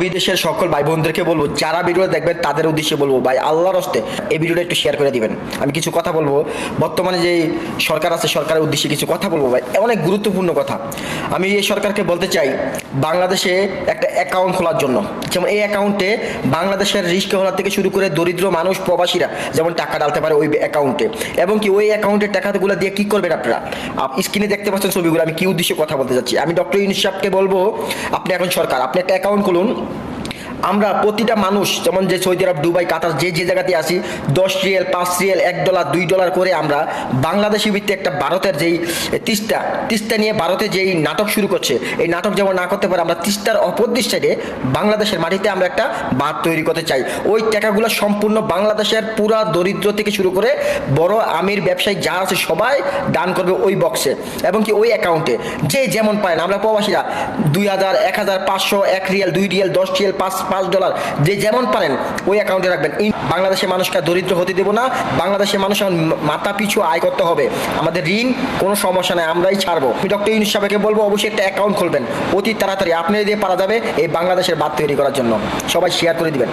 বিদেশের সকল ভাই বোনদেরকে বলবো, যারা ভিডিও দেখবেন তাদের উদ্দেশ্যে বলবো, ভাই আল্লাহর হস্তে এই ভিডিওটা একটু শেয়ার করে দিবেন। আমি কিছু কথা বলবো, বর্তমানে যে সরকার আছে সরকারের উদ্দেশ্যে কিছু কথা বলবো ভাই, অনেক গুরুত্বপূর্ণ কথা। আমি এই সরকারকে বলতে চাই, বাংলাদেশে একটা অ্যাকাউন্ট খোলার জন্য, যেমন এই অ্যাকাউন্টে বাংলাদেশের রিস্ক হলার থেকে শুরু করে দরিদ্র মানুষ প্রবাসীরা যেমন টাকা ডালতে পারে ওই অ্যাকাউন্টে, এবং কি ওই অ্যাকাউন্টের টাকাগুলো দিয়ে কি করবেন আপনারা, স্ক্রিনে দেখতে পাচ্ছেন ছবিগুলো। আমি কি উদ্দেশ্যে কথা বলতে চাচ্ছি, আমি ডক্টর ইউনূস সাহেবকে বলবো, আপনি এখন সরকার, আপনি একটা অ্যাকাউন্ট খুলুন। আমরা প্রতিটা মানুষ, যেমন যে সৌদি আরব, দুবাই, কাতার, যে যে জায়গাতে আসি, 10 রিয়াল, 5 রিয়াল, $1, $2 করে আমরা বাংলাদেশি ভিত্তিক একটা ভারতের যেই তিস্তা নিয়ে ভারতে যেই নাটক শুরু করছে, এই নাটক যেমন না করতে পারে, আমরা তিস্তার অপরদিক সাইডে বাংলাদেশের মাটিতে আমরা একটা বাঁধ তৈরি করতে চাই। ওই টাকাগুলো সম্পূর্ণ বাংলাদেশের পুরা দরিদ্র থেকে শুরু করে বড় আমির ব্যবসায়ী যা আছে সবাই দান করবে ওই বক্সে, এবং কি ওই অ্যাকাউন্টে যে যেমন পারেন। আমরা প্রবাসীরা 2000, 1000, 500, 1 রিয়াল, 2 রিয়াল, 10 রিয়াল, $5 যে যেমন পারেন ওই অ্যাকাউন্টে রাখবেন। বাংলাদেশের মানুষকে দরিদ্র হতে দেব না। বাংলাদেশের মানুষ মাথা পিছু আয় করতে হবে। আমাদের ঋণ কোনো সমস্যা নাই, আমরাই ছাড়বো। আমি ডক্টর ইউনূস সাহেবকে বলবো, অবশ্যই একটা অ্যাকাউন্ট খুলবেন অতি তাড়াতাড়ি। আপনাদের দিয়ে পারা যাবে এই বাংলাদেশের বাঁধ তৈরি করার জন্য। সবাই শেয়ার করে দিবেন।